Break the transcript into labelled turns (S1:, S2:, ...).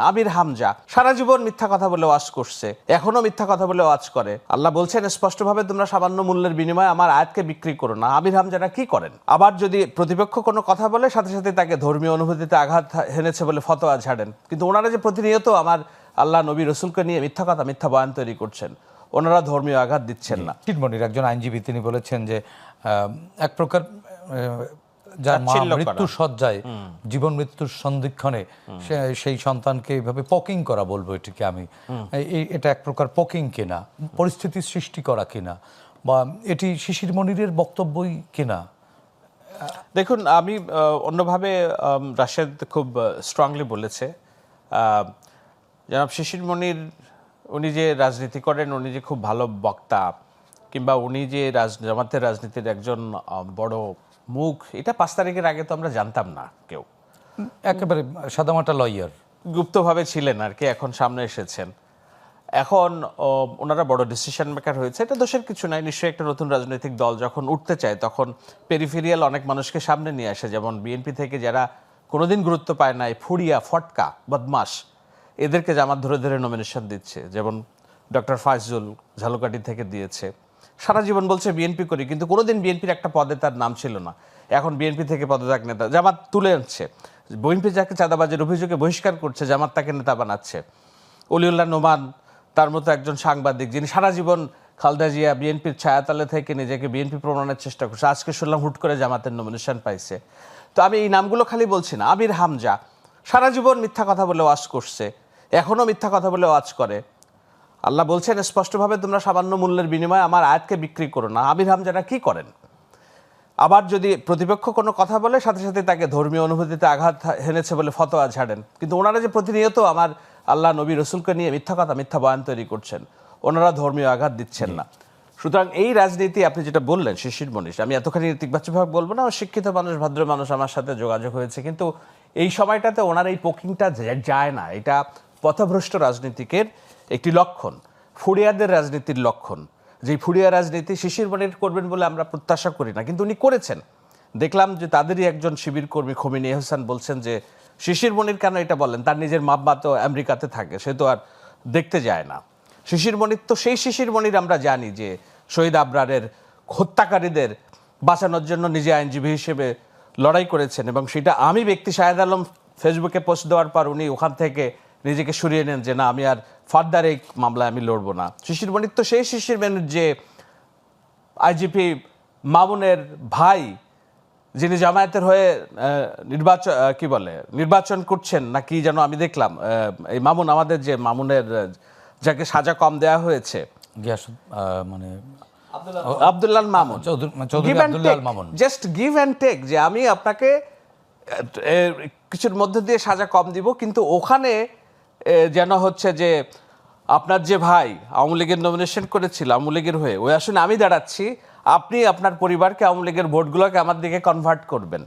S1: আমির হামজা সারা জীবন মিথ্যা কথা বলে ওয়াজ করছে, এখনো মিথ্যা কথা বলে ওয়াজ করে। আল্লাহ বলছেন স্পষ্টভাবে, তোমরা সামান্য মূল্যের বিনিময়ে আমার আয়াতকে বিক্রি করো না। আমির হামজারা কি করেন? আবার যদি প্রতিপক্ষ কোনো কথা বলে সাথে সাথে তাকে ধর্মীয় অনুভূতিতে আঘাত হেনেছে বলে ফতোয়া ঝাড়েন। কিন্তু ওনারা যে প্রতিনিয়ত আমার আল্লাহ নবী রসুলকে নিয়ে মিথ্যা কথা, মিথ্যা বয়ান তৈরি করছেন, ওনারা ধর্মীয় আঘাত দিচ্ছেন না।
S2: চিটমণির একজন আইনজীবী তিনি বলেছেন যে এক প্রকার যার মা মৃত্যুর শয্যায়, জীবন মৃত্যুর সন্ধিক্ষণে সেই সন্তানকে এইভাবে পকিং করা, বলবো এটিকে আমি, এটা এক প্রকার পকিং কিনা, পরিস্থিতির সৃষ্টি করা কিনা, বা এটি শিশির মনিরের বক্তব্যই কিনা?
S1: দেখুন, আমি অন্যভাবে রাশেদ খুব স্ট্রংলি বলেছে। জনাব শিশির মনির, উনি যে রাজনীতি করেন, উনি যে খুব ভালো বক্তা, কিংবা উনি যে জামাতের রাজনীতির একজন বড় মুখ, এটা 5 তারিখের আগে তো আমরা জানতাম না কেউ।
S2: একেবারে সাদামাটা লয়ার,
S1: গুপ্তভাবে ছিলেন আর কি, এখন সামনে এসেছেন। এখন ওনারা বড় ডিসিশন মেকার হয়েছে, এটা দোষের কিছু নাই। নিশ্চয়ই একটা নতুন রাজনৈতিক দল যখন উঠতে চায় তখন পেরিফেরিয়াল অনেক মানুষকে সামনে নিয়ে আসে, যেমন বিএনপি থেকে যারা কোনোদিন গুরুত্ব পায় নাই, ফুড়িয়া, ফটকা, বদমাস, এদেরকে জামাত ধরে ধরে নমিনেশন দিচ্ছে। যেমন ডক্টর ফাইজুল ঝালকাঠি থেকে দিয়েছে। সারা জীবন বলছে বিএনপি করি, কিন্তু কোনোদিন বিএনপির একটা পদে তার নাম ছিল না। এখন বিএনপি থেকে পদত্যাগ নেতা জামাত তুলে আনছে। বিএনপি যাকে চাঁদাবাজের অভিযোগে বহিষ্কার করছে, জামাত তাকে নেতা বানাচ্ছে। অলিউল্লাহ নোমান, তার মতো একজন সাংবাদিক যিনি সারা জীবন খালেদা জিয়া বিএনপির ছায়াতলে থেকে নিজেকে বিএনপি প্রমাণের চেষ্টা করছে, আজকে শুনলাম হুট করে জামাতের নমিনেশন পাইছে। তো আমি এই নামগুলো খালি বলছি না। আমির হামজা সারা জীবন মিথ্যা কথা বলে ওয়াজ করছে, এখনো মিথ্যা কথা বলে ওয়াজ করে। আল্লাহ বলছেন স্পষ্টভাবে, তোমরা সামান্য মূল্যের বিনিময়ে আমার আয়াতকে বিক্রি করো না। আমির হামজারা কি করেন? আবার যদি প্রতিপক্ষ কোনো কথা বলে সাথে সাথে তাকে ধর্মীয় অনুভূতিতে আঘাত হেনেছে বলে ফতোয়া ঝাড়েন। কিন্তু ওনারা যে প্রতিনিয়ত আমার আল্লাহ নবী রসুলকে নিয়ে মিথ্যা কথা, মিথ্যা বয়ান তৈরি করছেন, ওনারা ধর্মীয় আঘাত দিচ্ছেন না। সুতরাং এই রাজনীতি, আপনি যেটা বললেন শিশির মনীষ, আমি এতখানি ইতিবাচকভাবে বলবো না, শিক্ষিত মানুষ, ভদ্র মানুষ আমার সাথে যোগাযোগ হয়েছে, কিন্তু এই সময়টাতে ওনার এই পোকিংটা যায় না। এটা পথভ্রষ্ট রাজনীতিকের একটি লক্ষণ, ফুরিয়াদের রাজনীতির লক্ষণ। যে ফুরিয়া রাজনীতি শিশির মনির করবেন বলে আমরা প্রত্যাশা করি না, কিন্তু উনি করেছেন। দেখলাম যে তাদেরই একজন শিবির কর্মী খমিনী এহসান বলছেন যে শিশির মনির কেন এটা বলেন, তার নিজের মাম্মা তো আমেরিকাতে থাকে, সে তো আর দেখতে যায় না। শিশির মনির তো সেই শিশির মনির আমরা জানি যে শহীদ আবরারের হত্যাকারীদের বাঁচানোর জন্য নিজে আইনজীবী হিসেবে লড়াই করেছেন, এবং সেটা আমি ব্যক্তি শাহেদ আলম ফেসবুকে পোস্ট দেওয়ার পর উনি ওখান থেকে নিজেকে সরিয়ে নেন যে না, আমি আর ফার্দার এই মামলায় আমি লড়বো না। শিশির মনির তো সেই শিশির মনির যে আইজিপি মামুনের ভাই, যিনি জামায়াতের হয়ে নির্বাচন করছেন না কি যেন আমি দেখলাম। এই মামুন, আমাদের যে মামুনের, যাকে সাজা কম দেওয়া হয়েছে,
S2: মানে
S1: Abdullah Mamun, just give and take, যে আমি আপনাকে কিছুর মধ্যে দিয়ে সাজা কম দিব, কিন্তু ওখানে যেন হচ্ছে যে আপনার যে ভাই আওয়ামী লীগের নমিনেশন করেছিল আওয়ামী লীগের হয়ে, ওই আসলে আমি দাঁড়াচ্ছি, আপনি আপনার পরিবারকে আওয়ামী লীগের ভোটগুলোকে আমার দিকে কনভার্ট করবেন।